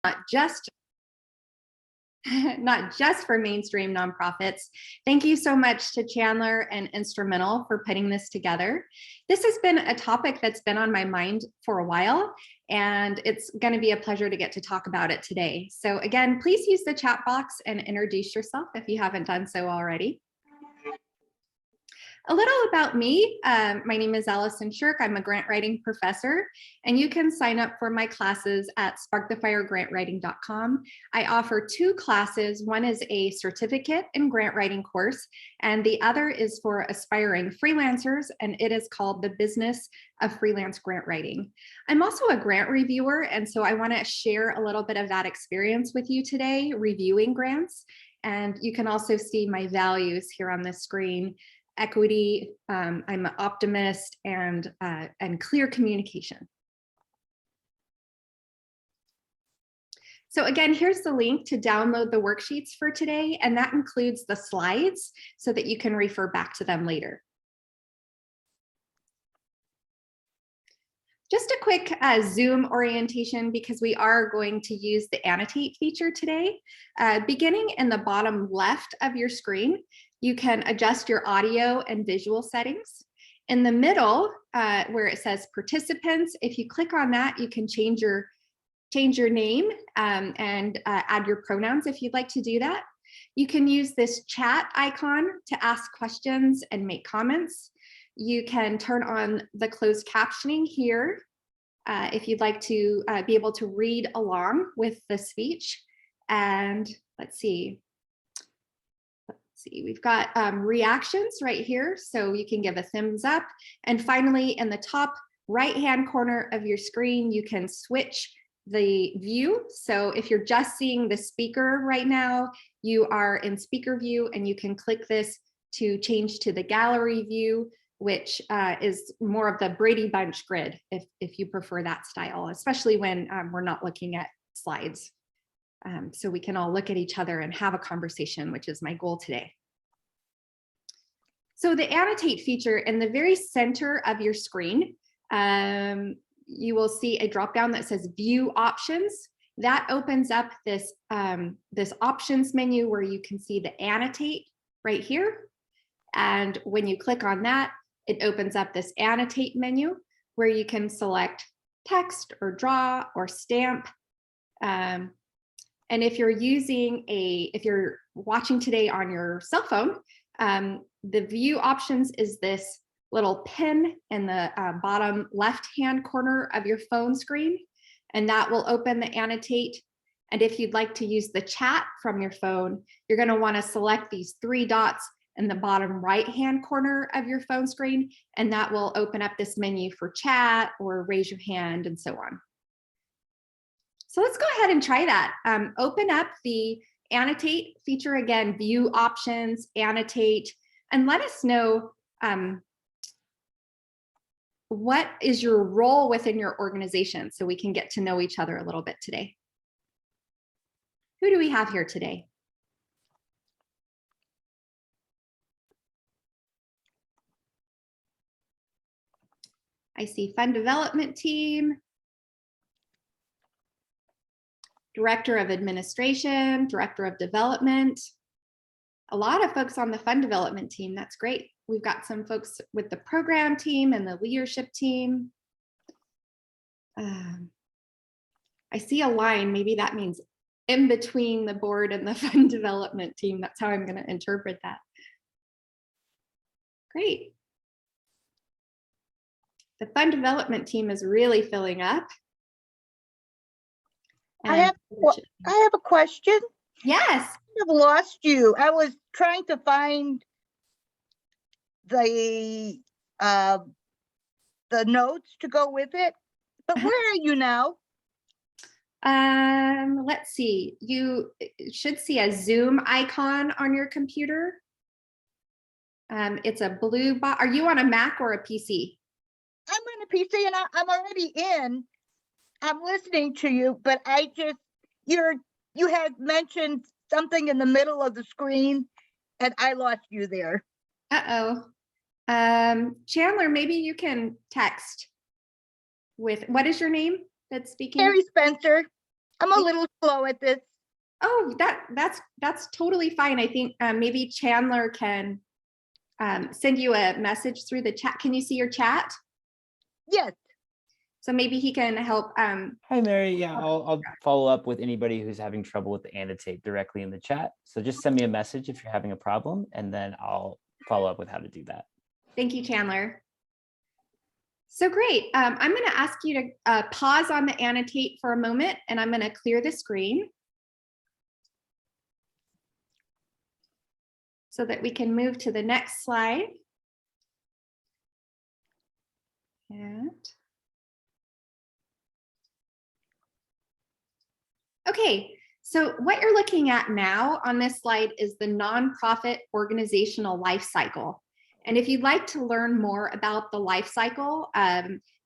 not just not just for mainstream nonprofits. Thank you so much to Chandler and Instrumental for putting this together. This has been a topic that's been on my mind for a while, and it's going to be a pleasure to get to talk about it today. So again, please use the chat box and introduce yourself if you haven't done so already. A little about me. My name is Allison Shirk. I'm a grant writing professor, and you can sign up for my classes at sparkthefiregrantwriting.com. I offer 2 classes. One is a certificate in grant writing course, and the other is for aspiring freelancers, and it is called The Business of Freelance Grant Writing. I'm also a grant reviewer, and so I want to share a little bit of that experience with you today, reviewing grants. And you can also see my values here on the screen. Equity, I'm an optimist, and clear communication. So again, here's the link to download the worksheets for today, and that includes the slides so that you can refer back to them later. Just a quick Zoom orientation, because we are going to use the annotate feature today. Beginning in the bottom left of your screen, you can adjust your audio and visual settings. In the middle, where it says participants, if you click on that, you can change your name and add your pronouns if you'd like to do that. You can use this chat icon to ask questions and make comments. You can turn on the closed captioning here if you'd like to be able to read along with the speech. And let's see, we've got reactions right here, so you can give a thumbs up. And finally, in the top right-hand corner of your screen, you can switch the view. So if you're just seeing the speaker right now, you are in speaker view, and you can click this to change to the gallery view, which is more of the Brady Bunch grid, if you prefer that style, especially when we're not looking at slides. So we can all look at each other and have a conversation, which is my goal today. So the annotate feature, in the very center of your screen, you will see a drop-down that says View Options. That opens up this, this options menu where you can see the annotate right here. And when you click on that, it opens up this annotate menu where you can select text or draw or stamp. And if you're if you're watching today on your cell phone, the view options is this little pin in the bottom left-hand corner of your phone screen, and that will open the annotate. And if you'd like to use the chat from your phone, you're going to want to select these 3 dots in the bottom right-hand corner of your phone screen, and that will open up this menu for chat or raise your hand and so on. So let's go ahead and try that. Open up the annotate feature again, view options, annotate, and let us know what is your role within your organization so we can get to know each other a little bit today. Who do we have here today? I see fund development team, director of administration, director of development. A lot of folks on the fund development team. That's great. We've got some folks with the program team and the leadership team. I see a line. Maybe that means in between the board and the fund development team. That's how I'm going to interpret that. Great. The fund development team is really filling up. I have a question. Yes. I've lost you. I was trying to find the notes to go with it, but where are you now? Let's see. You should see a Zoom icon on your computer. It's a blue box. Are you on a Mac or a PC? I'm on a PC and I'm already in. I'm listening to you, but I just, you had mentioned something in the middle of the screen and I lost you there. Uh-oh. Chandler, maybe you can text with, what is your name that's speaking? Carrie Spencer. I'm a little slow at this. Oh, that's totally fine. I think maybe Chandler can send you a message through the chat. Can you see your chat? Yes, So maybe he can help. Hi, Mary. Yeah, I'll follow up with anybody who's having trouble with the annotate directly in the chat. So just send me a message if you're having a problem, and then I'll follow up with how to do that. Thank you, Chandler. So great. I'm going to ask you to pause on the annotate for a moment, and I'm going to clear the screen so that we can move to the next slide. And okay, so what you're looking at now on this slide is the nonprofit organizational life cycle. And if you'd like to learn more about the life cycle,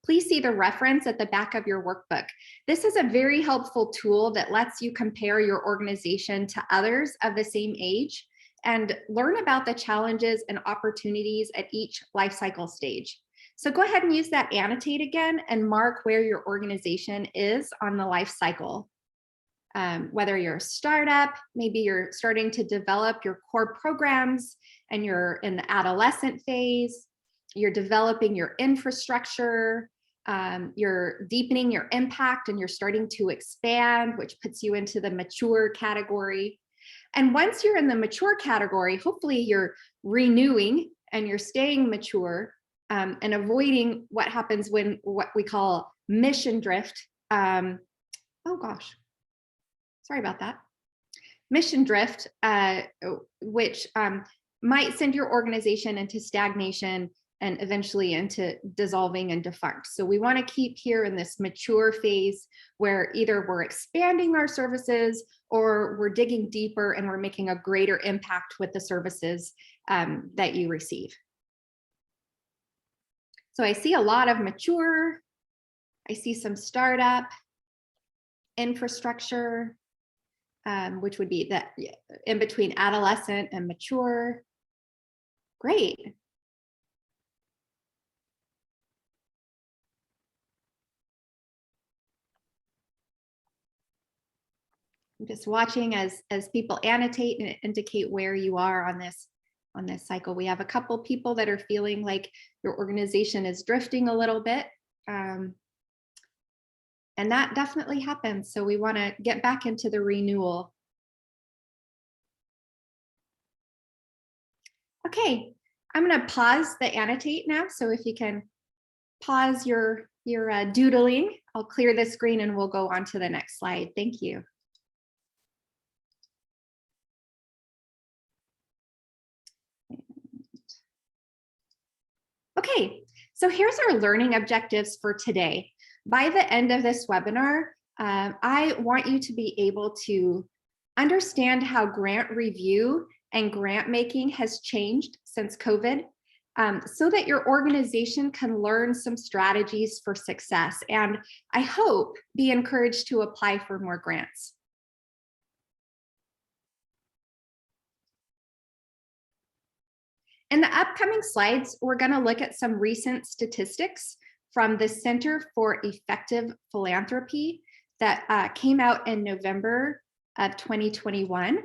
please see the reference at the back of your workbook. This is a very helpful tool that lets you compare your organization to others of the same age and learn about the challenges and opportunities at each life cycle stage. So go ahead and use that annotate again and mark where your organization is on the life cycle. Whether you're a startup, maybe you're starting to develop your core programs and you're in the adolescent phase, you're developing your infrastructure, you're deepening your impact and you're starting to expand, which puts you into the mature category. And once you're in the mature category, hopefully you're renewing and you're staying mature and avoiding what happens when what we call mission drift. Oh gosh. Sorry about that. Mission drift, which might send your organization into stagnation and eventually into dissolving and defunct. So we want to keep here in this mature phase where either we're expanding our services or we're digging deeper and we're making a greater impact with the services that you receive. So I see a lot of mature. I see some startup, infrastructure, which would be that in between adolescent and mature. Great. I'm just watching as people annotate and indicate where you are on this cycle. We have a couple people that are feeling like your organization is drifting a little bit. And that definitely happens. So we want to get back into the renewal. Okay, I'm going to pause the annotate now. So if you can pause your doodling, I'll clear the screen and we'll go on to the next slide. Thank you. Okay, so here's our learning objectives for today. By the end of this webinar, I want you to be able to understand how grant review and grant making has changed since COVID, so that your organization can learn some strategies for success and I hope be encouraged to apply for more grants. In the upcoming slides, we're going to look at some recent statistics from the Center for Effective Philanthropy that came out in November of 2021.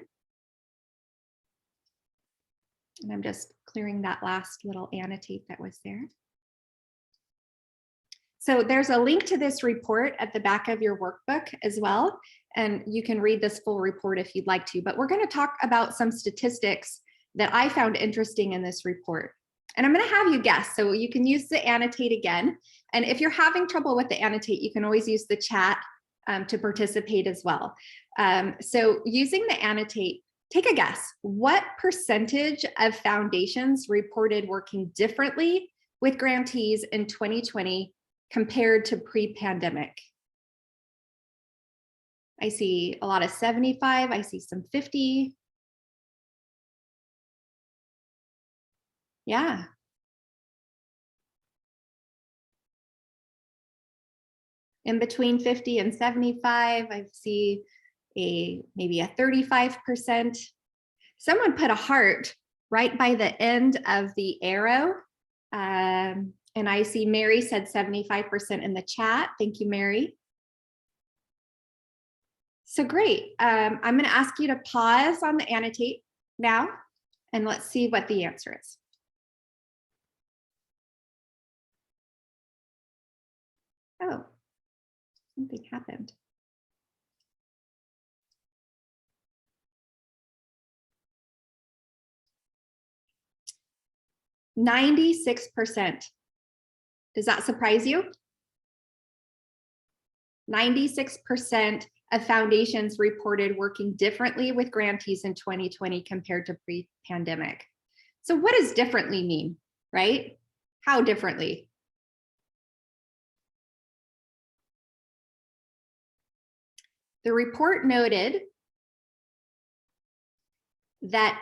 And I'm just clearing that last little annotate that was there. So there's a link to this report at the back of your workbook as well. And you can read this full report if you'd like to, but we're going to talk about some statistics that I found interesting in this report. And I'm going to have you guess, so you can use the annotate again. And if you're having trouble with the annotate, you can always use the chat to participate as well. So using the annotate, take a guess. What percentage of foundations reported working differently with grantees in 2020 compared to pre-pandemic? I see a lot of 75, I see some 50. Yeah. In between 50 and 75, I see maybe a 35%. Someone put a heart right by the end of the arrow. And I see Mary said 75% in the chat. Thank you, Mary. So great. I'm going to ask you to pause on the annotate now, and let's see what the answer is. Oh, something happened. %. Does that surprise you? 96% of foundations reported working differently with grantees in 2020 compared to pre-pandemic. So what does differently mean, right? How differently? The report noted that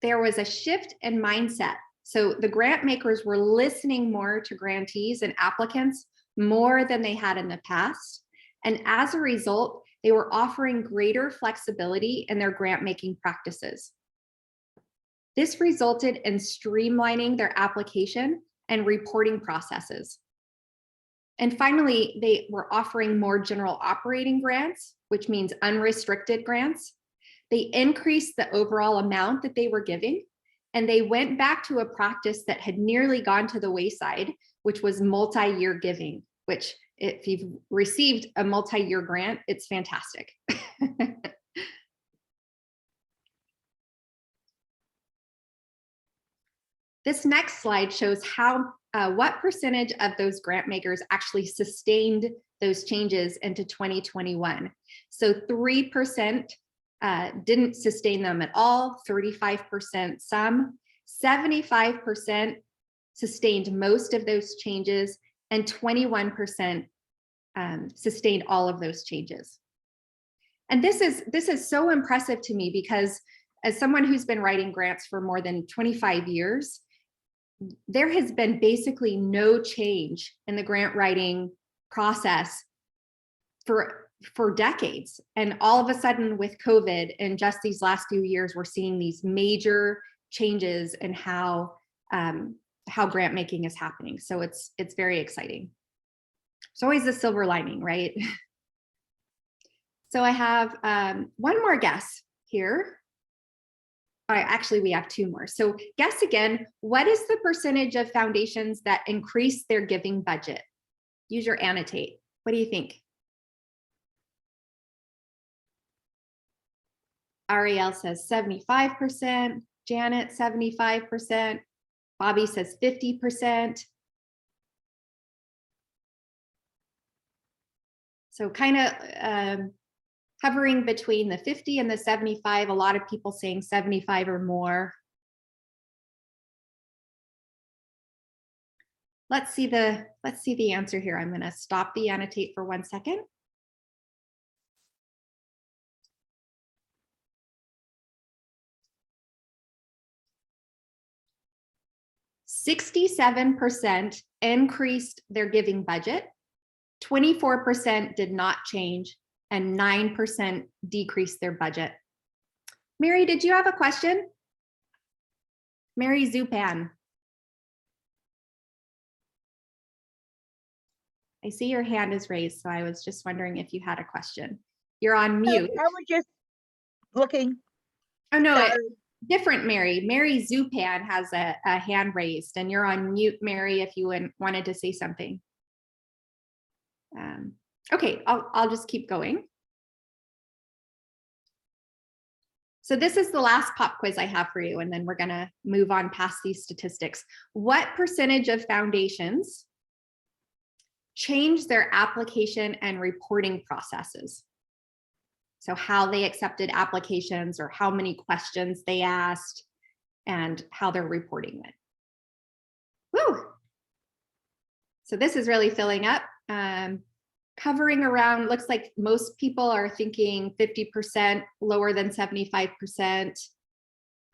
there was a shift in mindset. So the grant makers were listening more to grantees and applicants more than they had in the past. And as a result, they were offering greater flexibility in their grant making practices. This resulted in streamlining their application and reporting processes. And finally, they were offering more general operating grants, which means unrestricted grants. They increased the overall amount that they were giving, and they went back to a practice that had nearly gone to the wayside, which was multi-year giving, which if you've received a multi-year grant, it's fantastic. This next slide shows how what percentage of those grant makers actually sustained those changes into 2021. So 3% didn't sustain them at all, 35% some, 75% sustained most of those changes, and 21% sustained all of those changes. And this is so impressive to me because as someone who's been writing grants for more than 25 years, there has been basically no change in the grant writing process for decades. And all of a sudden with COVID and just these last few years, we're seeing these major changes in how grant making is happening. So it's very exciting. It's always a silver lining, right? So I have one more guess here. Actually, we have two more. So guess again, what is the percentage of foundations that increase their giving budget? Use your annotate. What do you think? Ariel says 75%, Janet 75%, Bobby says 50%. So kind of hovering between the 50 and the 75, a lot of people saying 75 or more. Let's see the answer here. I'm going to stop the annotate for 1 second. %67 increased their giving budget, 24% did not change, and 9% decreased their budget. Mary, did you have a question? Mary Zupan. I see your hand is raised, so I was just wondering if you had a question. You're on mute. I was just looking. Oh no, Sorry. different Mary. Mary Zupan has a hand raised, and you're on mute, Mary, if you wanted to say something. Okay, I'll just keep going. So this is the last pop quiz I have for you, and then we're gonna move on past these statistics. What percentage of foundations change their application and reporting processes? So how they accepted applications or how many questions they asked and how they're reporting it. Woo! So this is really filling up. Covering around, looks like most people are thinking 50% lower than 75%.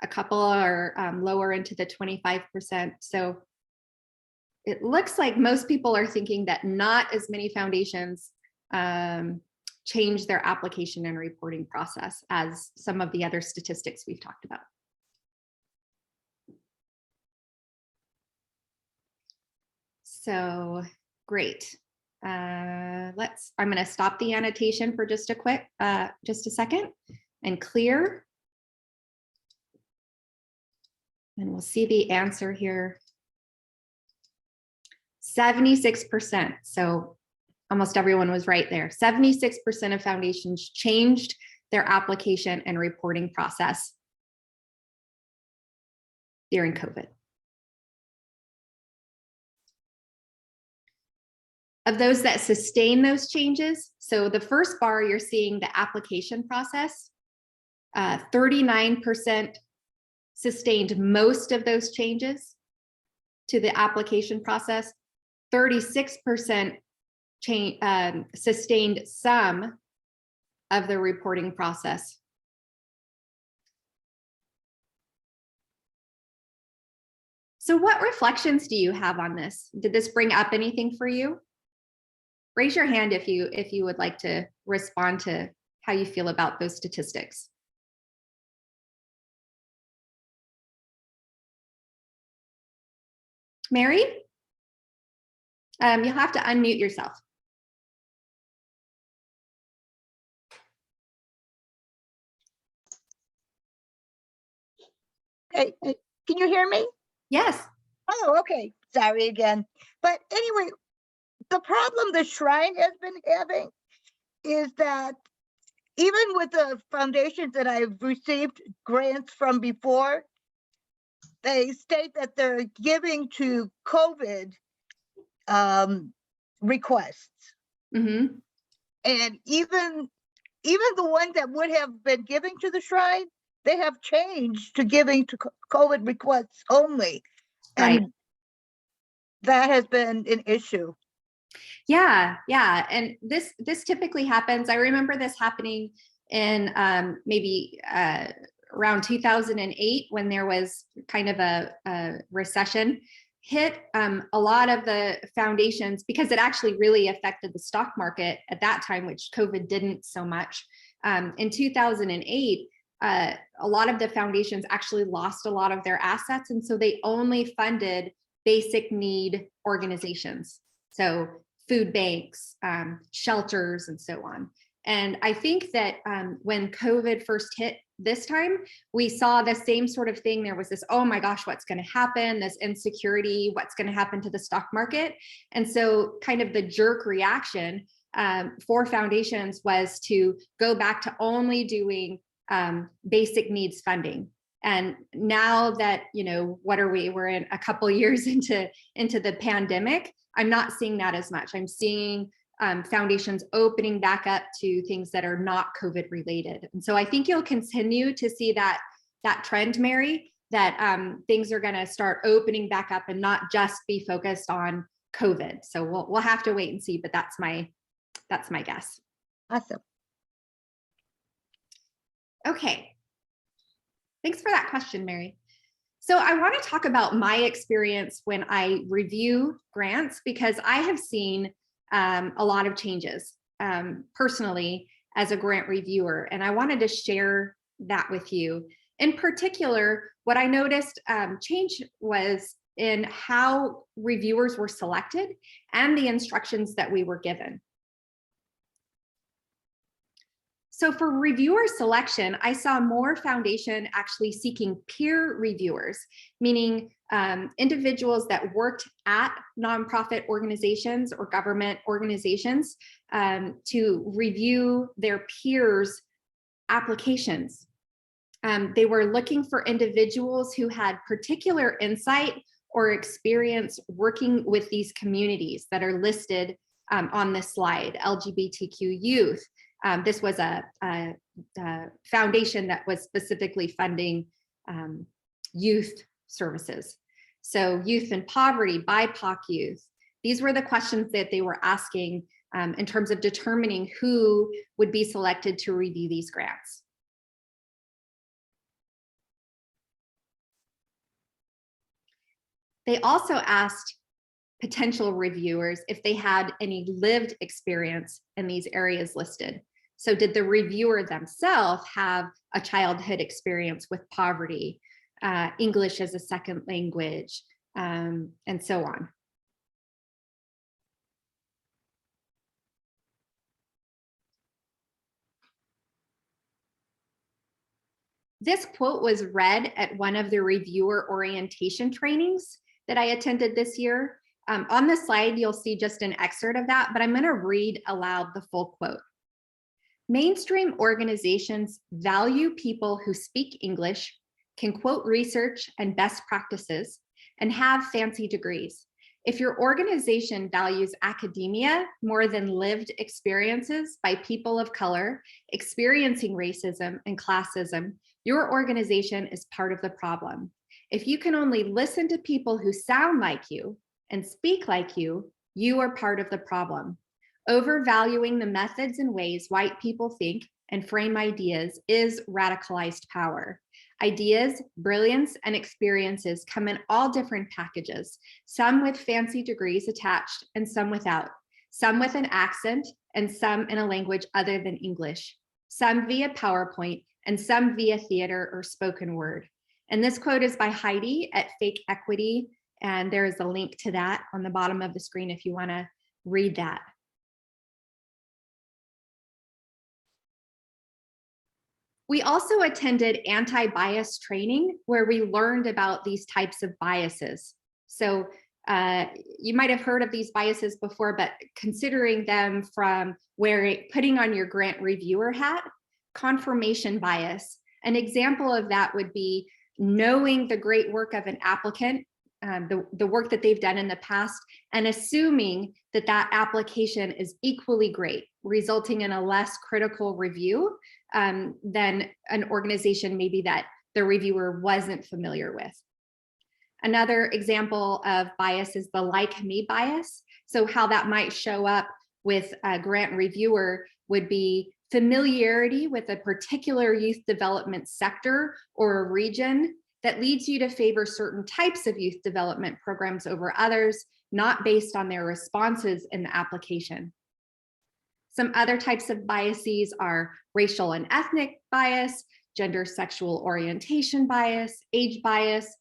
A couple are lower into the 25%. So it looks like most people are thinking that not as many foundations change their application and reporting process as some of the other statistics we've talked about. So great. I'm going to stop the annotation for just a second and clear. And we'll see the answer here. 76%. So almost everyone was right there. 76% of foundations changed their application and reporting process during COVID. Of those that sustain those changes, so the first bar, you're seeing the application process, 39% sustained most of those changes to the application process, 36% sustained some of the reporting process. So what reflections do you have on this? Did this bring up anything for you? Raise your hand if you would like to respond to how you feel about those statistics. Mary? You'll have to unmute yourself. Hey, can you hear me? Yes. Oh, okay. Sorry again. But anyway, the problem the Shrine has been having is that even with the foundations that I've received grants from before, they state that they're giving to COVID requests. Mm-hmm. And even the ones that would have been giving to the Shrine, they have changed to giving to COVID requests only. Right. And that has been an issue. Yeah. And this typically happens. I remember this happening in maybe around 2008 when there was kind of a recession hit. A lot of the foundations, because it actually really affected the stock market at that time, which COVID didn't so much. In 2008, a lot of the foundations actually lost a lot of their assets. And so they only funded basic need organizations. So food banks, shelters, and so on. And I think that when COVID first hit this time, we saw the same sort of thing. There was this, oh my gosh, what's going to happen? This insecurity, what's going to happen to the stock market? And so kind of the jerk reaction for foundations was to go back to only doing basic needs funding. And now that, what are we? We're in a couple years into the pandemic. I'm not seeing that as much. I'm seeing foundations opening back up to things that are not COVID related. And so I think you'll continue to see that trend, Mary, that things are going to start opening back up and not just be focused on COVID. So we'll have to wait and see, but that's my guess. Awesome. Okay. Thanks for that question, Mary. So I want to talk about my experience when I review grants, because I have seen a lot of changes personally as a grant reviewer, and I wanted to share that with you. In particular, what I noticed change was in how reviewers were selected and the instructions that we were given. So for reviewer selection, I saw more foundation actually seeking peer reviewers, meaning individuals that worked at nonprofit organizations or government organizations to review their peers' applications. They were looking for individuals who had particular insight or experience working with these communities that are listed on this slide: LGBTQ youth. This was a foundation that was specifically funding youth services. So youth in poverty, BIPOC youth. These were the questions that they were asking in terms of determining who would be selected to review these grants. They also asked potential reviewers if they had any lived experience in these areas listed. So did the reviewer themselves have a childhood experience with poverty, English as a second language, and so on? This quote was read at one of the reviewer orientation trainings that I attended this year. On the slide, you'll see just an excerpt of that, but I'm going to read aloud the full quote. Mainstream organizations value people who speak English, can quote research and best practices, and have fancy degrees. If your organization values academia more than lived experiences by people of color experiencing racism and classism, your organization is part of the problem. If you can only listen to people who sound like you and speak like you, you are part of the problem. Overvaluing the methods and ways white people think and frame ideas is radicalized power. Ideas, brilliance, and experiences come in all different packages, some with fancy degrees attached and some without, some with an accent and some in a language other than English, some via PowerPoint and some via theater or spoken word. And this quote is by Heidi at Fake Equity, and there is a link to that on the bottom of the screen if you want to read that. We also attended anti-bias training where we learned about these types of biases. So you might have heard of these biases before, but considering them from putting on your grant reviewer hat, confirmation bias. An example of that would be knowing the great work of an applicant, the work that they've done in the past, and assuming that that application is equally great, resulting in a less critical review than an organization maybe that the reviewer wasn't familiar with. Another example of bias is the like me bias. So how that might show up with a grant reviewer would be familiarity with a particular youth development sector or a region that leads you to favor certain types of youth development programs over others, not based on their responses in the application. Some other types of biases are racial and ethnic bias, gender sexual orientation bias, age bias,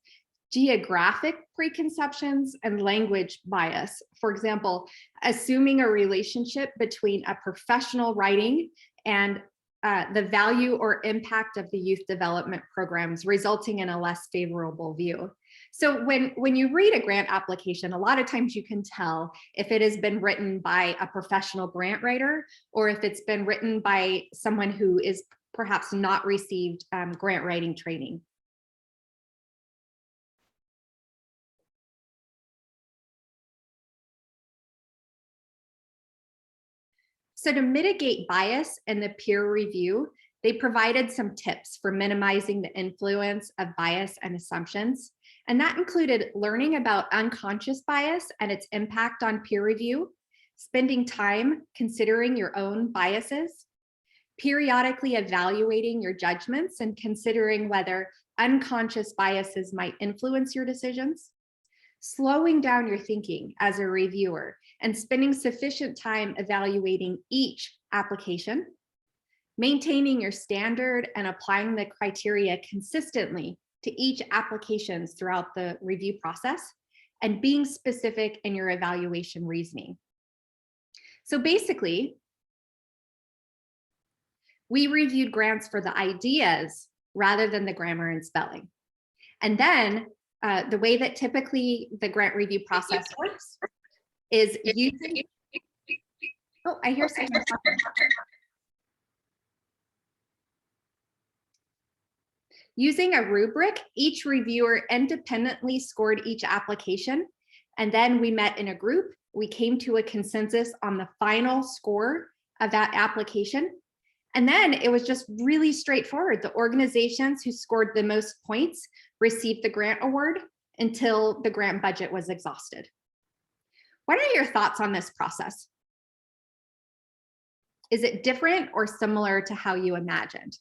geographic preconceptions, and language bias. For example, assuming a relationship between a professional writing and the value or impact of the youth development programs, resulting in a less favorable view. So when you read a grant application, a lot of times you can tell if it has been written by a professional grant writer or if it's been written by someone who is perhaps not received grant writing training. So to mitigate bias in the peer review, they provided some tips for minimizing the influence of bias and assumptions. And that included learning about unconscious bias and its impact on peer review, spending time considering your own biases, periodically evaluating your judgments and considering whether unconscious biases might influence your decisions, slowing down your thinking as a reviewer and spending sufficient time evaluating each application, maintaining your standard and applying the criteria consistently to each application throughout the review process, and being specific in your evaluation reasoning. So basically, we reviewed grants for the ideas rather than the grammar and spelling. And then the way that typically the grant review process works is using, oh, I hear someone talking. Using a rubric, each reviewer independently scored each application, and then we met in a group. We came to a consensus on the final score of that application. And then it was just really straightforward. The organizations who scored the most points received the grant award until the grant budget was exhausted. What are your thoughts on this process? Is it different or similar to how you imagined?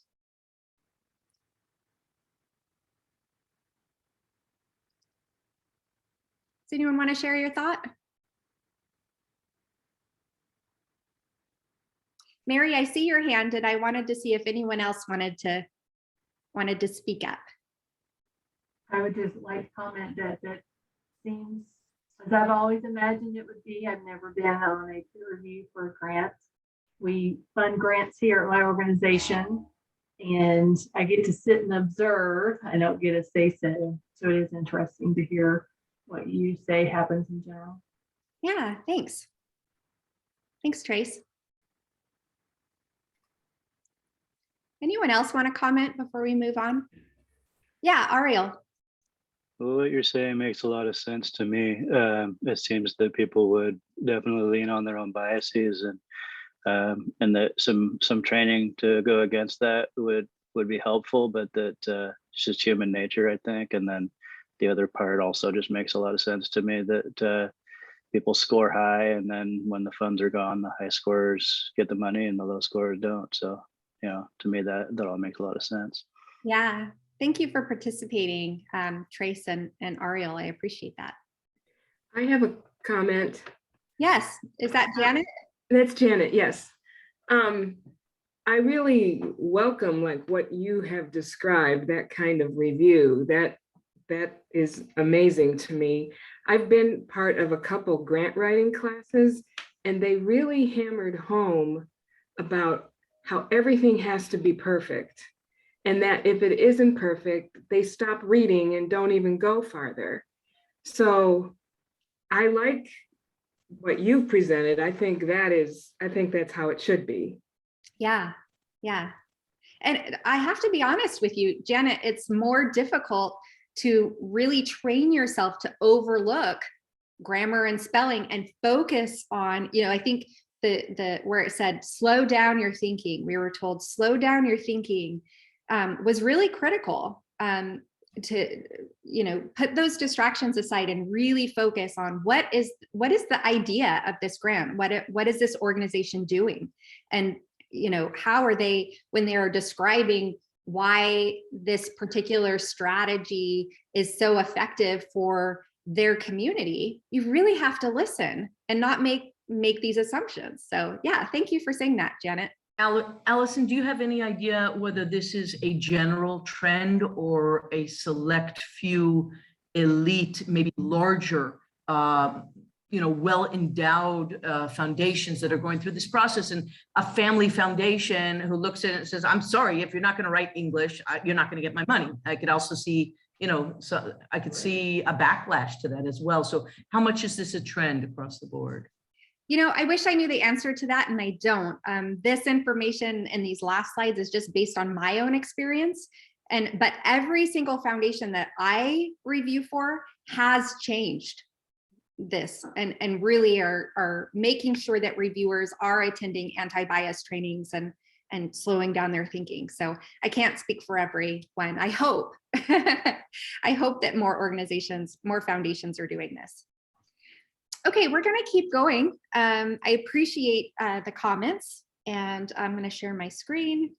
Does anyone want to share your thought? Mary, I see your hand, and I wanted to see if anyone else wanted to speak up. I would just like to comment that seems as I've always imagined it would be. I've never been on a peer review for grants. We fund grants here at my organization, and I get to sit and observe. I don't get a say so. So it is interesting to hear what you say happens in general. Yeah, thanks. Thanks, Trace. Anyone else want to comment before we move on? Yeah, Ariel. Well, what you're saying makes a lot of sense to me. It seems that people would definitely lean on their own biases, and that some training to go against that would be helpful. But that it's just human nature, I think. And then the other part also just makes a lot of sense to me, that people score high, and then when the funds are gone, the high scorers get the money and the low scorers don't. So, to me, that all makes a lot of sense. Yeah, thank you for participating, Trace and Ariel. I appreciate that. I have a comment. Yes, is that Janet? That's Janet, yes. I really welcome like what you have described, that kind of review. That is amazing to me. I've been part of a couple grant writing classes, and they really hammered home about how everything has to be perfect. And that if it isn't perfect, they stop reading and don't even go farther. So I like what you've presented. I think that's how it should be. Yeah, yeah. And I have to be honest with you, Janet, it's more difficult to really train yourself to overlook grammar and spelling and focus on, I think the where it said, slow down your thinking, we were told, slow down your thinking, was really critical, to, put those distractions aside and really focus on what is the idea of this grant? What is this organization doing? And, how are they, when they're describing why this particular strategy is so effective for their community, you really have to listen and not make these assumptions. So yeah, thank you for saying that, Janet. Allison, do you have any idea whether this is a general trend or a select few elite, maybe larger, well-endowed foundations that are going through this process, and a family foundation who looks at it and says, I'm sorry, if you're not going to write English, you're not going to get my money. I could also see, so I could see a backlash to that as well. So how much is this a trend across the board? I wish I knew the answer to that, and I don't. This information in these last slides is just based on my own experience. But every single foundation that I review for has changed this and really are making sure that reviewers are attending anti-bias trainings and slowing down their thinking. So I can't speak for everyone. I hope, I hope that more organizations, more foundations are doing this. Okay, we're going to keep going. I appreciate the comments, and I'm going to share my screen.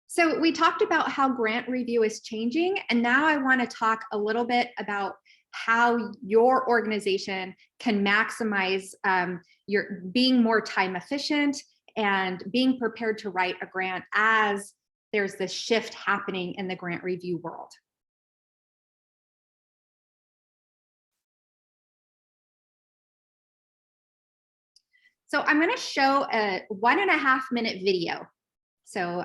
So we talked about how grant review is changing, and now I want to talk a little bit about how your organization can maximize your being more time efficient and being prepared to write a grant as there's this shift happening in the grant review world. So I'm going to show a 1.5 minute video. So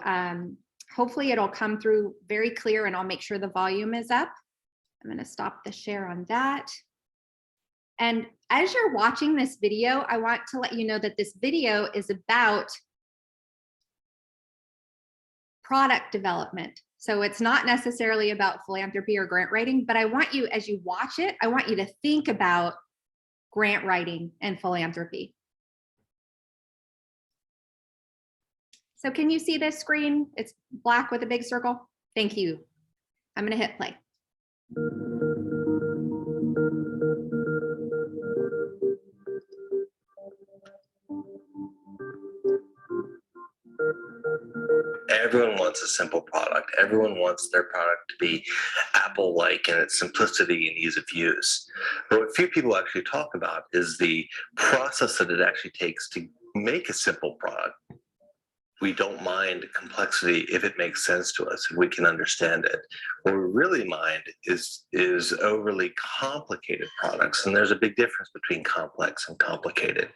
hopefully it'll come through very clear, and I'll make sure the volume is up. I'm going to stop the share on that. And as you're watching this video, I want to let you know that this video is about product development. So it's not necessarily about philanthropy or grant writing, but I want you, as you watch it, I want you to think about grant writing and philanthropy. So can you see this screen? It's black with a big circle. Thank you. I'm going to hit play. Everyone wants a simple product. Everyone wants their product to be Apple-like in its simplicity and ease of use. But what few people actually talk about is the process that it actually takes to make a simple product. We don't mind complexity if it makes sense to us, if we can understand it. What we really mind is overly complicated products. And there's a big difference between complex and complicated.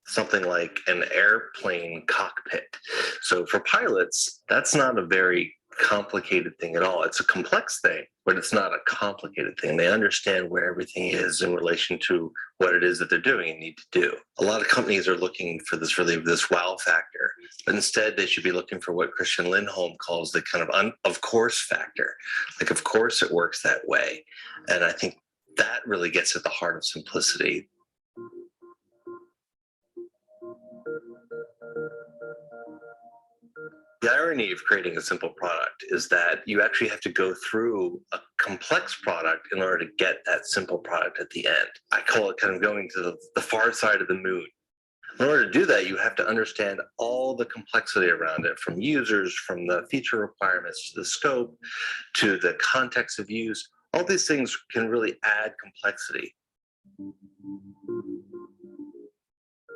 something like an airplane cockpit. So for pilots, that's not a very complicated thing at all. It's a complex thing, but it's not a complicated thing. They understand where everything is in relation to what it is that they're doing and need to do. A lot of companies are looking for this wow factor, but instead they should be looking for what Christian Lindholm calls the kind of course factor. Like, of course it works that way. And I think that really gets at the heart of simplicity. The irony of creating a simple product is that you actually have to go through a complex product in order to get that simple product at the end. I call it kind of going to the far side of the moon. In order to do that, you have to understand all the complexity around it, from users, from the feature requirements, to the scope, to the context of use. All these things can really add complexity.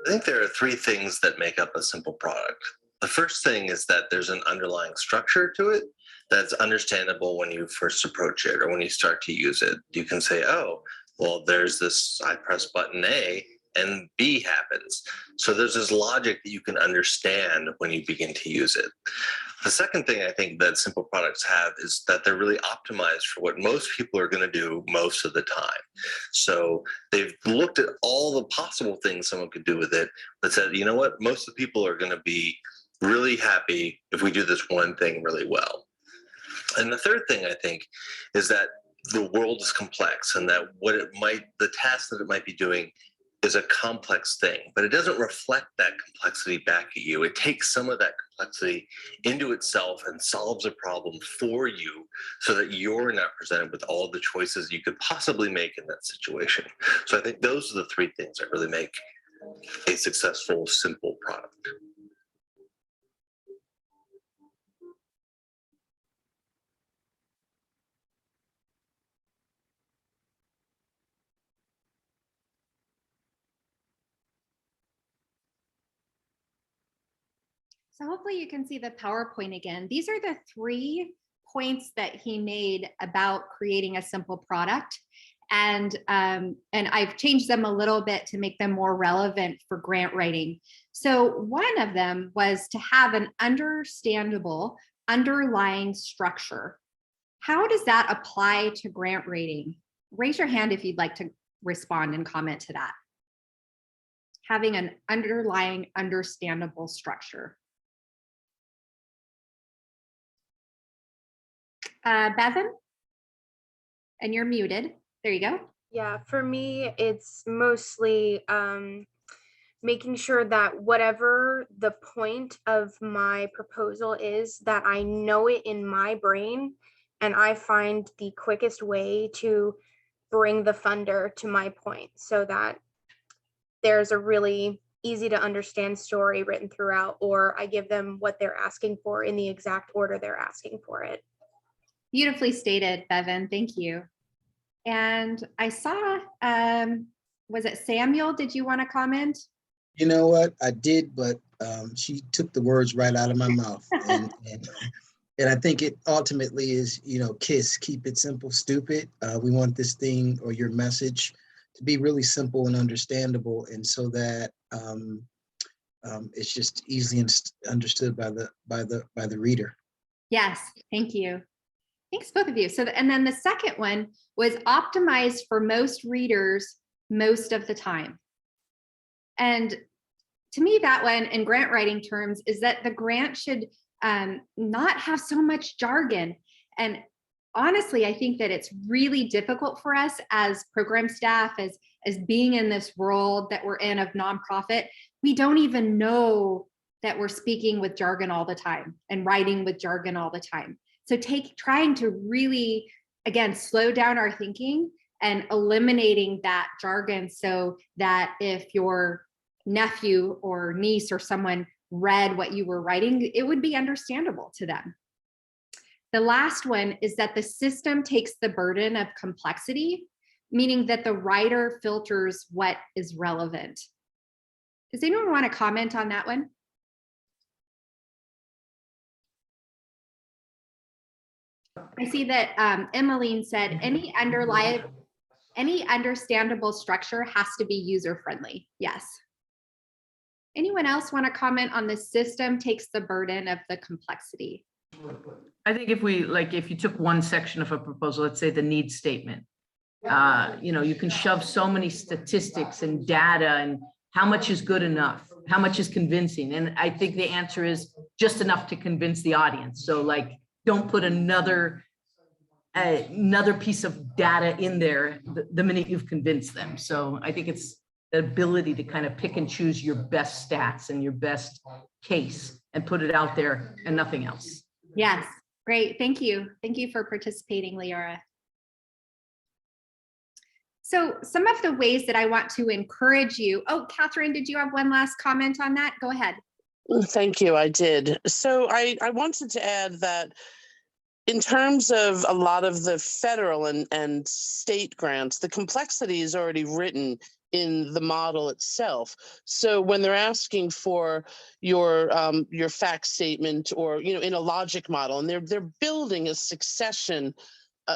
I think there are three things that make up a simple product. The first thing is that there's an underlying structure to it that's understandable when you first approach it or when you start to use it. You can say, oh, well, there's this, I press button A and B happens. So there's this logic that you can understand when you begin to use it. The second thing I think that simple products have is that they're really optimized for what most people are going to do most of the time. So they've looked at all the possible things someone could do with it, but said, you know what, most of the people are going to be really happy if we do this one thing really well. And the third thing I think is that the world is complex, and that the task that it might be doing is a complex thing, but it doesn't reflect that complexity back at you. It takes some of that complexity into itself and solves a problem for you so that you're not presented with all the choices you could possibly make in that situation. So I think those are the three things that really make a successful, simple product. So hopefully you can see the PowerPoint again. These are the 3 points that he made about creating a simple product. And I've changed them a little bit to make them more relevant for grant writing. So one of them was to have an understandable underlying structure. How does that apply to grant writing? Raise your hand if you'd like to respond and comment to that. Having an underlying understandable structure. Bevan, and you're muted. There you go. Yeah, for me, it's mostly making sure that whatever the point of my proposal is, that I know it in my brain, and I find the quickest way to bring the funder to my point so that there's a really easy to understand story written throughout, or I give them what they're asking for in the exact order they're asking for it. Beautifully stated, Bevan. Thank you. And I saw, was it Samuel? Did you want to comment? You know what? I did, but she took the words right out of my mouth. And I think it ultimately is, KISS, keep it simple, stupid. We want this thing or your message to be really simple and understandable, and so that it's just easily understood by the reader. Yes, thank you. Thanks, both of you. So, and then the second one was optimized for most readers most of the time. And to me, that one in grant writing terms is that the grant should not have so much jargon. And honestly, I think that it's really difficult for us as program staff, as being in this world that we're in of nonprofit. We don't even know that we're speaking with jargon all the time and writing with jargon all the time. So trying to really, again, slow down our thinking and eliminating that jargon so that if your nephew or niece or someone read what you were writing, it would be understandable to them. The last one is that the system takes the burden of complexity, meaning that the writer filters what is relevant. Does anyone want to comment on that one? I see that Emmeline said any understandable structure has to be user-friendly. Yes. Anyone else want to comment on the system takes the burden of the complexity? I think if you took one section of a proposal, let's say the needs statement, you can shove so many statistics and data and how much is good enough, how much is convincing. And I think the answer is just enough to convince the audience. So like, don't put another piece of data in there the minute you've convinced them. So I think it's the ability to kind of pick and choose your best stats and your best case and put it out there and nothing else. Yes, great. Thank you. Thank you for participating, Leora. So some of the ways that I want to encourage you. Oh, Catherine, did you have one last comment on that? Go ahead. Thank you, I did. So I wanted to add that in terms of a lot of the federal and state grants, the complexity is already written in the model itself. So when they're asking for your fact statement or in a logic model, and they're building a succession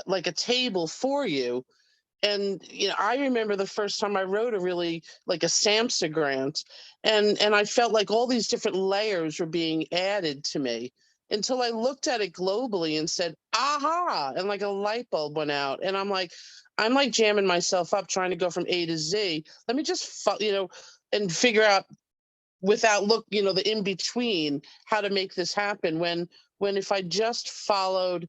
like a table for you. And I remember the first time I wrote a really like a SAMHSA grant, and I felt like all these different layers were being added to me until I looked at it globally and said, aha, and like a light bulb went out. And I'm like jamming myself up trying to go from A to Z. Let me just, and figure out without the in between how to make this happen when if I just followed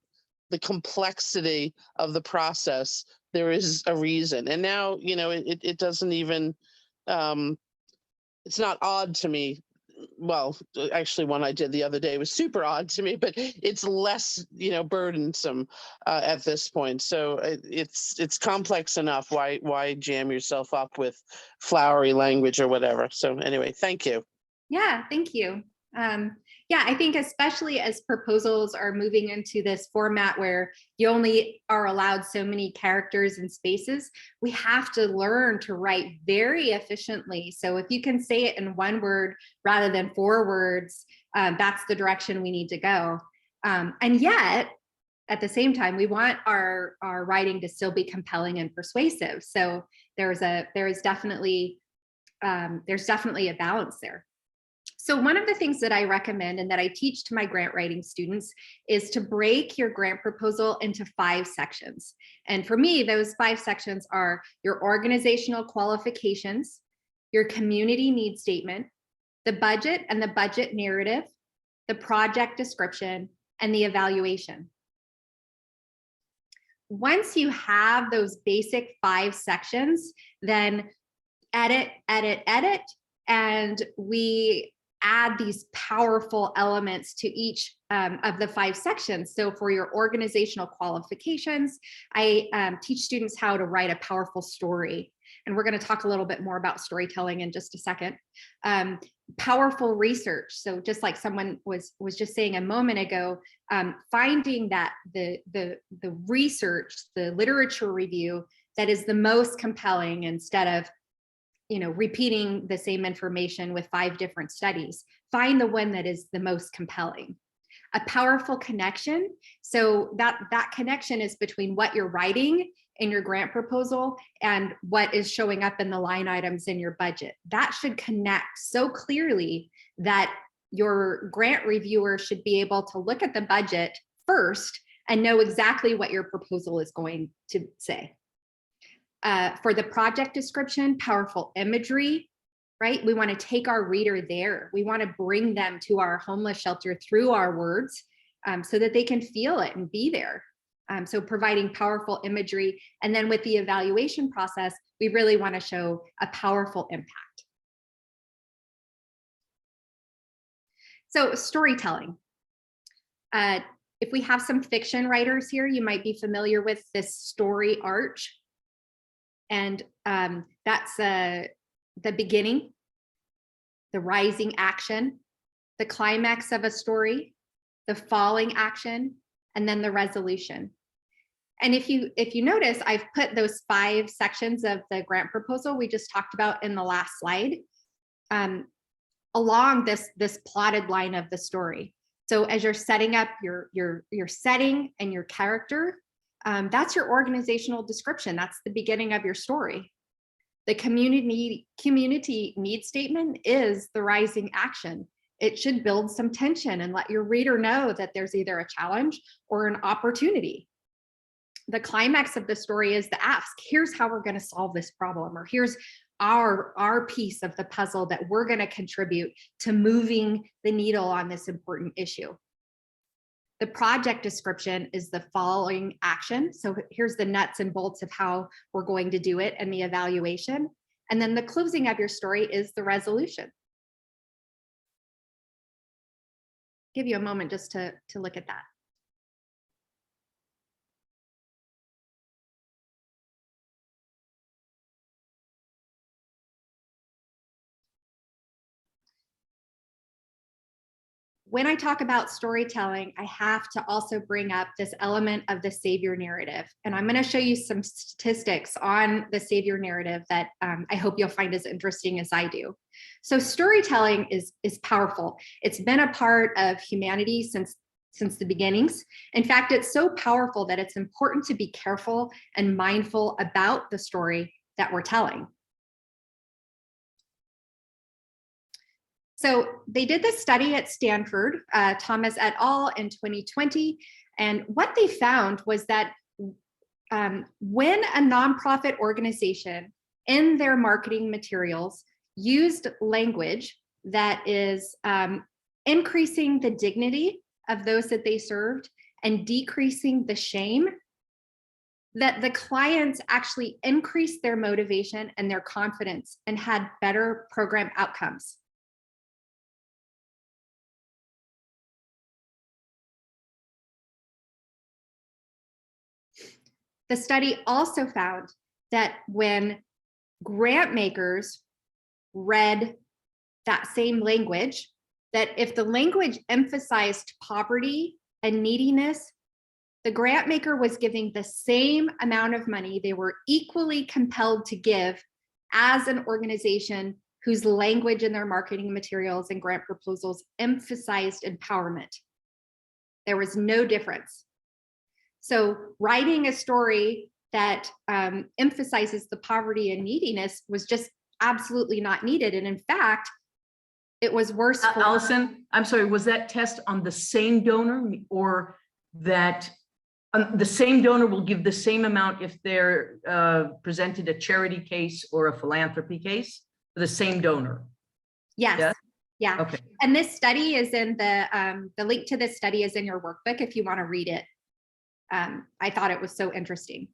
the complexity of the process, there is a reason. And now, it doesn't even, it's not odd to me. Well, actually one I did the other day was super odd to me, but it's less, burdensome at this point. So it's complex enough. Why jam yourself up with flowery language or whatever? So anyway, thank you. Yeah, thank you. Yeah, I think especially as proposals are moving into this format where you only are allowed so many characters and spaces, we have to learn to write very efficiently. So if you can say it in one word rather than 4 words, that's the direction we need to go. And yet, at the same time, we want our writing to still be compelling and persuasive. So there's definitely a balance there. So one of the things that I recommend and that I teach to my grant writing students is to break your grant proposal into 5 sections. And for me, those 5 sections are your organizational qualifications, your community needs statement, the budget and the budget narrative, the project description, and the evaluation. Once you have those basic 5 sections, then edit, and we add these powerful elements to each of the 5 sections. So for your organizational qualifications, I teach students how to write a powerful story. And we're going to talk a little bit more about storytelling in just a second. Powerful research. So just like someone was just saying a moment ago, finding that the research, the literature review that is the most compelling instead of repeating the same information with 5 different studies. Find the one that is the most compelling. A powerful connection. So that connection is between what you're writing in your grant proposal and what is showing up in the line items in your budget. That should connect so clearly that your grant reviewer should be able to look at the budget first and know exactly what your proposal is going to say. For the project description, powerful imagery, right? We want to take our reader there. We want to bring them to our homeless shelter through our words so that they can feel it and be there. So providing powerful imagery. And then with the evaluation process, we really want to show a powerful impact. So storytelling. If we have some fiction writers here, you might be familiar with this story arch. And that's the beginning, the rising action, the climax of a story, the falling action, and then the resolution. And if you notice, I've put those 5 sections of the grant proposal we just talked about in the last slide along this plotted line of the story. So as you're setting up your setting and your character, that's your organizational description. That's the beginning of your story. The community need statement is the rising action. It should build some tension and let your reader know that there's either a challenge or an opportunity. The climax of the story is the ask. Here's how we're going to solve this problem, or here's our piece of the puzzle that we're going to contribute to moving the needle on this important issue. The project description is the following action. So here's the nuts and bolts of how we're going to do it and the evaluation. And then the closing of your story is the resolution. Give you a moment just to look at that. When I talk about storytelling, I have to also bring up this element of the savior narrative. And I'm going to show you some statistics on the savior narrative that I hope you'll find as interesting as I do. So storytelling is powerful. It's been a part of humanity since the beginnings. In fact, it's so powerful that it's important to be careful and mindful about the story that we're telling. So they did this study at Stanford, Thomas et al. In 2020. And what they found was that when a nonprofit organization in their marketing materials used language that is increasing the dignity of those that they served and decreasing the shame, that the clients actually increased their motivation and their confidence and had better program outcomes. The study also found that when grant makers read that same language, that if the language emphasized poverty and neediness, the grant maker was giving the same amount of money they were equally compelled to give as an organization whose language in their marketing materials and grant proposals emphasized empowerment. There was no difference. So writing a story that emphasizes the poverty and neediness was just absolutely not needed. And in fact, it was worse. Allison, I'm sorry, was that test on the same donor, or that the same donor will give the same amount if they're presented a charity case or a philanthropy case? The same donor? Yes. Yeah? Yeah. Okay. And this study is in the link to this study is in your workbook if you want to read it. I thought it was so interesting.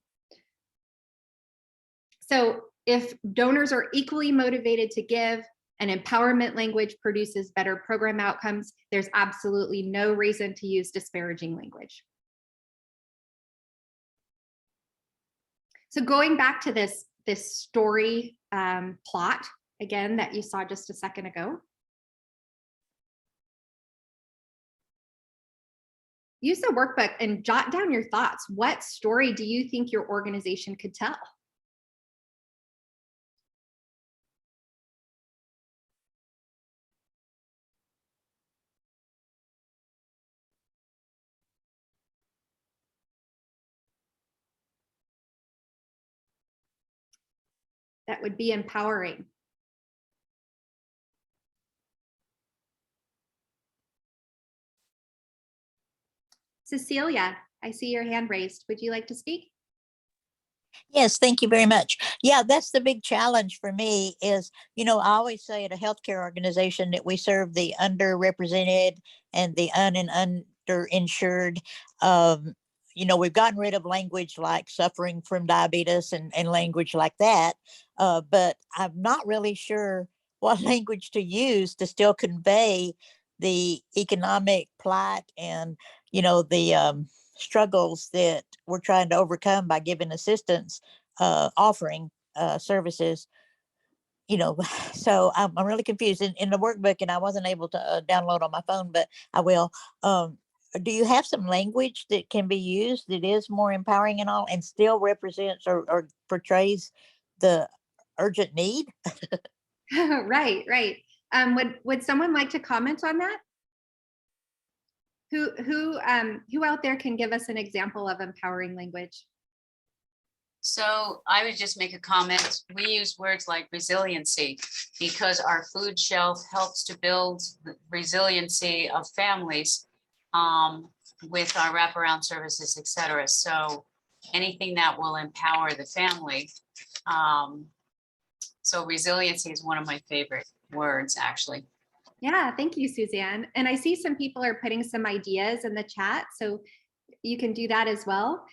So if donors are equally motivated to give and empowerment language produces better program outcomes, there's absolutely no reason to use disparaging language. So going back to this story plot, again, that you saw just a second ago. Use the workbook and jot down your thoughts. What story do you think your organization could tell? That would be empowering. Cecilia, I see your hand raised. Would you like to speak? Yes, thank you very much. Yeah, that's the big challenge for me is, I always say at a healthcare organization that we serve the underrepresented and the underinsured. We've gotten rid of language like suffering from diabetes and language like that, but I'm not really sure what language to use to still convey the economic plight and, the struggles that we're trying to overcome by giving assistance, offering services, so I'm really confused in the workbook, and I wasn't able to download on my phone, but I will. Do you have some language that can be used that is more empowering and all and still represents or portrays the urgent need? Right. Would someone like to comment on that? Who out there can give us an example of empowering language? So I would just make a comment. We use words like resiliency because our food shelf helps to build the resiliency of families with our wraparound services, et cetera. So anything that will empower the family. So resiliency is one of my favorite words, actually. Yeah, thank you, Suzanne. And I see some people are putting some ideas in the chat, so you can do that as well.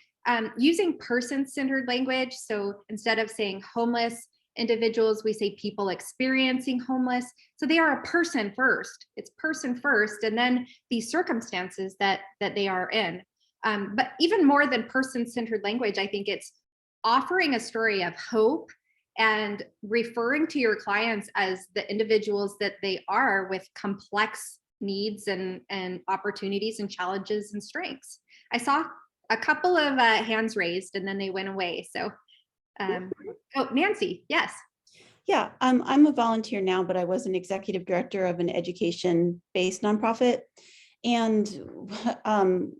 Using person-centered language. So instead of saying homeless individuals, we say people experiencing homeless. So they are a person first. It's person first, and then these circumstances that they are in. But even more than person-centered language, I think it's offering a story of hope and referring to your clients as the individuals that they are with complex needs and opportunities and challenges and strengths. I saw a couple of hands raised and then they went away. So, oh, Nancy, yes. Yeah, I'm a volunteer now, but I was an executive director of an education-based nonprofit. And,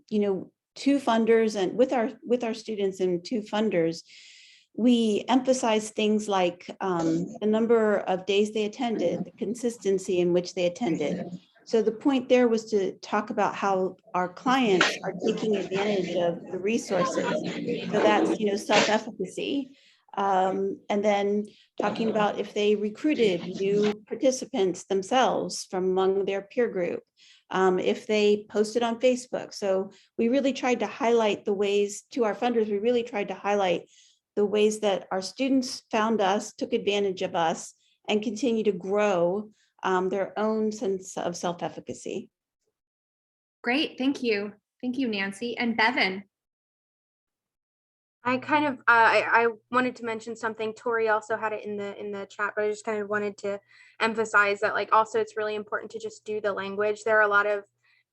you know, two funders and with our students and two funders, we emphasize things like the number of days they attended, the consistency in which they attended. So the point there was to talk about how our clients are taking advantage of the resources. So that's, you know, self-efficacy. And then talking about if they recruited new participants themselves from among their peer group, if they posted on Facebook. So we really tried to highlight the ways to our funders, we really tried to highlight the ways that our students found us, took advantage of us, and continue to grow their own sense of self-efficacy. Great, thank you. Thank you, Nancy. And Bevan. I kind of I wanted to mention something. Tori also had it in the chat, but I just kind of wanted to emphasize that, like, also it's really important to just do the language. There are a lot of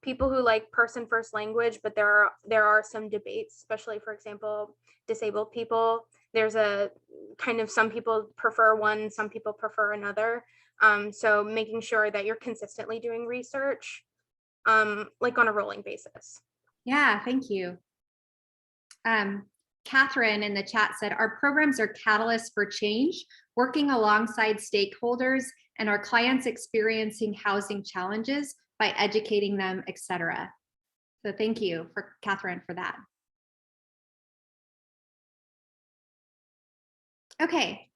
people who like person first language, but there are some debates, especially, for example, disabled people. There's a kind of, some people prefer one, some people prefer another. So making sure that you're consistently doing research, like on a rolling basis. Yeah, thank you. Catherine in the chat said, our programs are catalysts for change, working alongside stakeholders and our clients experiencing housing challenges by educating them, etc. So thank you for Catherine for that. Okay.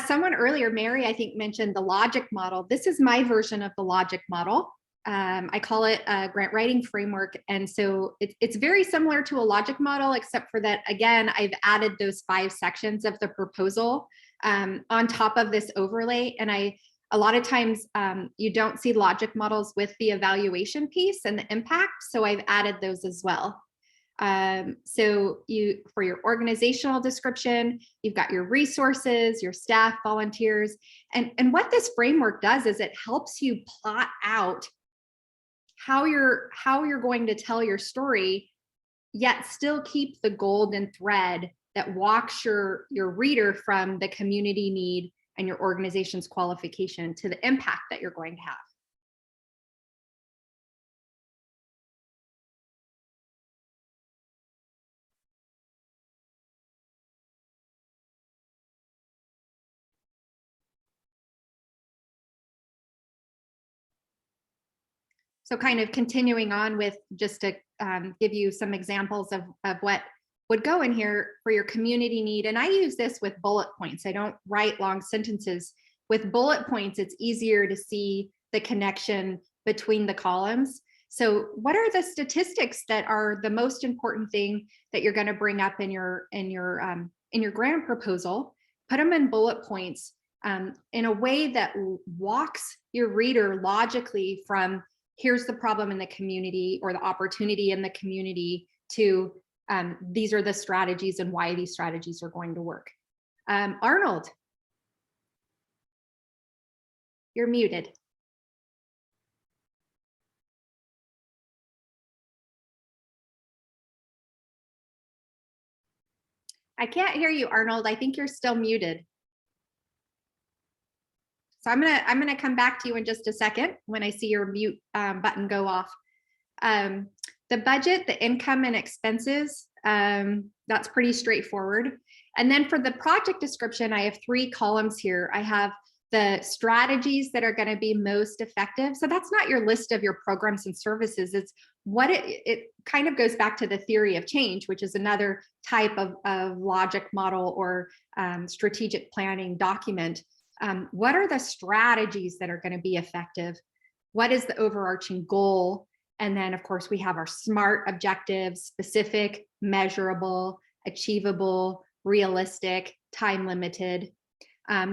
Someone earlier, Mary, I think mentioned the logic model. This is my version of the logic model. I call it a grant writing framework. And so it's very similar to a logic model, except for that, again, I've added those 5 sections of the proposal on top of this overlay. And a lot of times you don't see logic models with the evaluation piece and the impact. So I've added those as well. So for your organizational description, you've got your resources, your staff, volunteers, and what this framework does is it helps you plot out how you're going to tell your story, yet still keep the golden thread that walks your reader from the community need and your organization's qualification to the impact that you're going to have. So kind of continuing on with just to give you some examples of what would go in here for your community need. And I use this with bullet points. I don't write long sentences. With bullet points, it's easier to see the connection between the columns. So what are the statistics that are the most important thing that you're going to bring up in your grant proposal? Put them in bullet points in a way that walks your reader logically from here's the problem in the community or the opportunity in the community to these are the strategies and why these strategies are going to work. Arnold, you're muted. I can't hear you, Arnold. I think you're still muted. So I'm gonna come back to you in just a second when I see your mute button go off. The budget, the income and expenses, That's pretty straightforward. And then for the project description, I have 3 columns here. I have the strategies that are going to be most effective. So that's not your list of your programs and services. It's what it kind of goes back to the theory of change, which is another type of logic model or strategic planning document. What are the strategies that are going to be effective? What is the overarching goal? And then, of course, we have our SMART objectives: specific, measurable, achievable, realistic, time limited.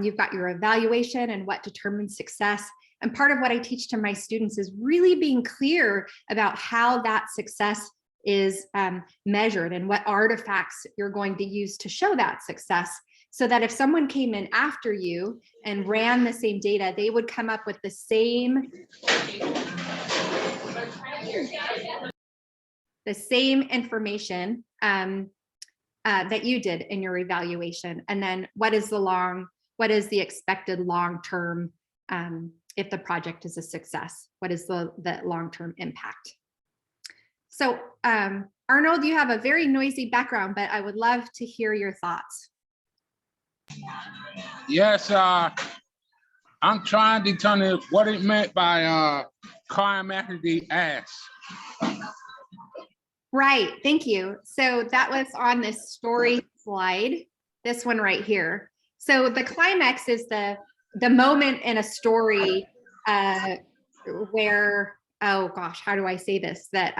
You've got your evaluation and what determines success. And part of what I teach to my students is really being clear about how that success is measured and what artifacts you're going to use to show that success, so that if someone came in after you and ran the same data, they would come up with the same information that you did in your evaluation. And then what is the expected long-term, if the project is a success, what is the long-term impact? So Arnold, you have a very noisy background, but I would love to hear your thoughts. Yes, I'm trying to determine what it meant by climatically ass. Right, thank you. So that was on this story slide, this one right here. So the climax is the moment in a story where, oh gosh, how do I say this? That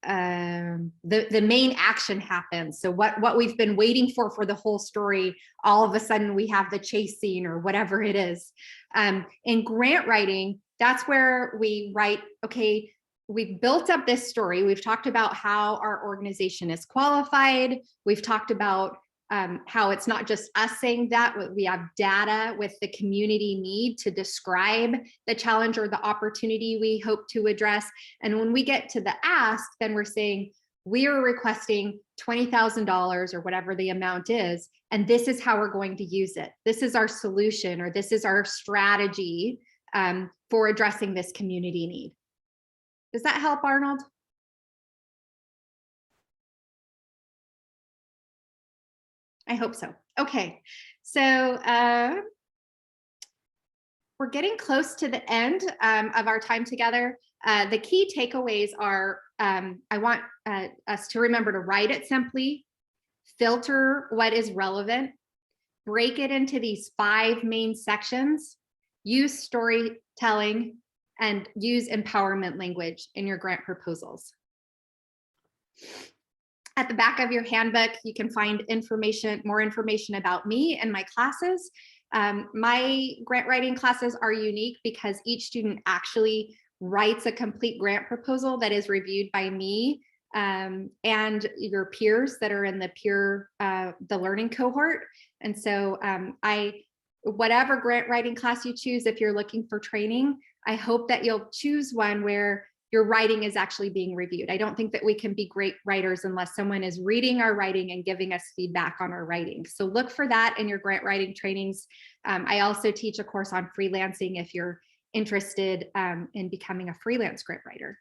the main action happens. So what we've been waiting for the whole story, all of a sudden we have the chase scene or whatever it is. In grant writing, that's where we write, okay, we've built up this story. We've talked about how our organization is qualified. We've talked about how it's not just us saying that, we have data with the community need to describe the challenge or the opportunity we hope to address. And when we get to the ask, then we're saying we are requesting $20,000 or whatever the amount is, and this is how we're going to use it. This is our solution, or this is our strategy for addressing this community need. Does that help, Arnold? I hope so. Okay, so we're getting close to the end of our time together. The key takeaways are, I want us to remember to write it simply, filter what is relevant, break it into these 5 main sections, use storytelling, and use empowerment language in your grant proposals. At the back of your handbook, you can find more information about me and my classes. My grant writing classes are unique because each student actually writes a complete grant proposal that is reviewed by me and your peers that are in the learning cohort. And so whatever grant writing class you choose, if you're looking for training, I hope that you'll choose one where your writing is actually being reviewed. I don't think that we can be great writers unless someone is reading our writing and giving us feedback on our writing. So look for that in your grant writing trainings. I also teach a course on freelancing if you're interested in becoming a freelance grant writer.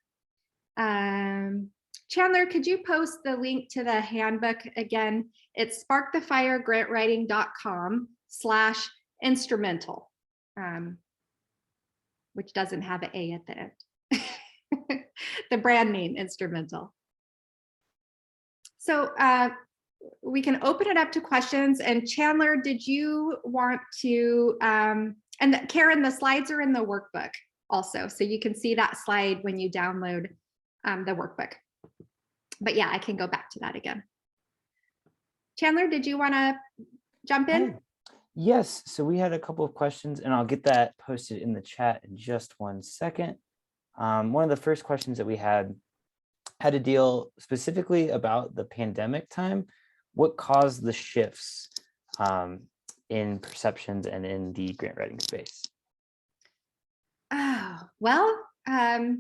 Chandler, could you post the link to the handbook again? It's sparkthefire.grantwriting.com/instrumental, which doesn't have an A at the end. The brand name Instrumental. So we can open it up to questions. And Chandler, did you want to, and Karen, the slides are in the workbook also. So you can see that slide when you download the workbook. But yeah, I can go back to that again. Chandler, did you want to jump in? Yes, so we had a couple of questions and I'll get that posted in the chat in just 1 second. One of the first questions that we had to deal specifically about the pandemic time. What caused the shifts in perceptions and in the grant writing space? Oh, well, I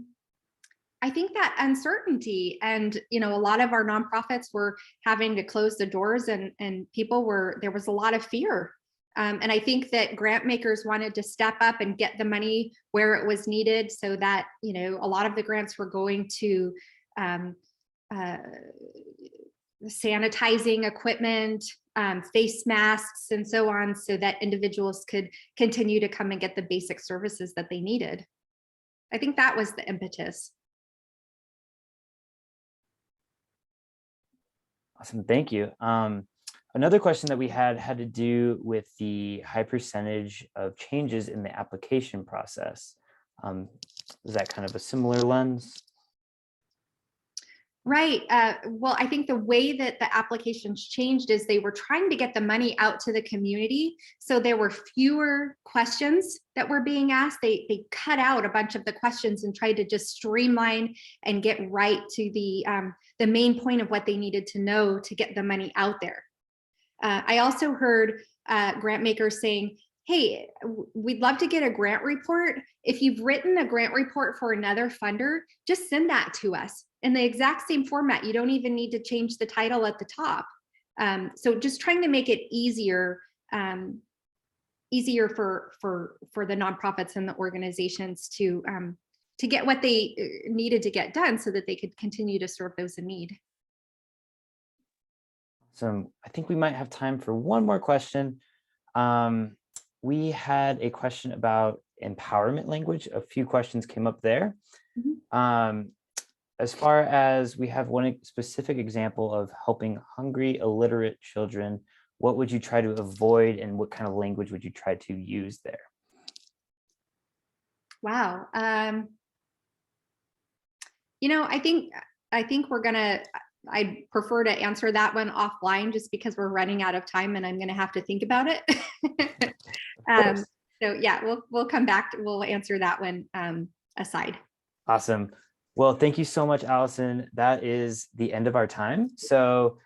think that uncertainty and, a lot of our nonprofits were having to close the doors and there was a lot of fear. And I think that grant makers wanted to step up and get the money where it was needed so that, a lot of the grants were going to sanitizing equipment, face masks, and so on, so that individuals could continue to come and get the basic services that they needed. I think that was the impetus. Awesome, thank you. Another question that we had to do with the high percentage of changes in the application process. Is that kind of a similar lens? Right. Well, I think the way that the applications changed is they were trying to get the money out to the community. So there were fewer questions that were being asked. They cut out a bunch of the questions and tried to just streamline and get right to the main point of what they needed to know to get the money out there. I also heard grant makers saying, hey, we'd love to get a grant report. If you've written a grant report for another funder, just send that to us in the exact same format. You don't even need to change the title at the top. So just trying to make it easier for the nonprofits and the organizations to get what they needed to get done so that they could continue to serve those in need. So I think we might have time for one more question. We had a question about empowerment language. A few questions came up there. Mm-hmm. As far as we have one specific example of helping hungry, illiterate children, what would you try to avoid and what kind of language would you try to use there? Wow. You know, I think I'd prefer to answer that one offline just because we're running out of time and I'm going to have to think about it. So yeah, we'll come back. We'll answer that one aside. Awesome. Well, thank you so much, Allison. That is the end of our time. So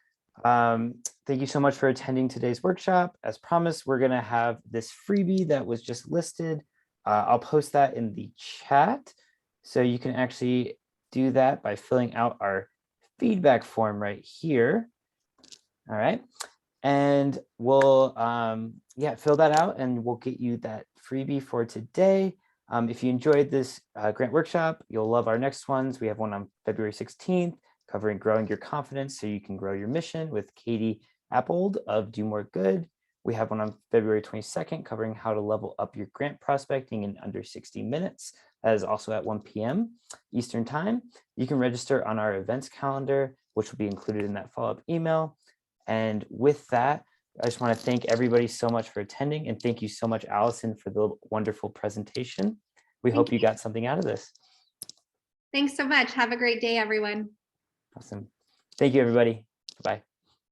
thank you so much for attending today's workshop. As promised, we're going to have this freebie that was just listed. I'll post that in the chat. So you can actually do that by filling out our feedback form right here. All right. And we'll fill that out and we'll get you that freebie for today. If you enjoyed this grant workshop, you'll love our next ones. We have one on February 16th covering growing your confidence so you can grow your mission with Katie Appold of Do More Good. We have one on February 22nd covering how to level up your grant prospecting in under 60 minutes. That is also at 1 p.m. Eastern time. You can register on our events calendar, which will be included in that follow-up email. And with that, I just want to thank everybody so much for attending, and thank you so much, Allison, for the wonderful presentation. We hope you got something out of this. Thanks so much. Have a great day, everyone. Awesome. Thank you, everybody. Bye.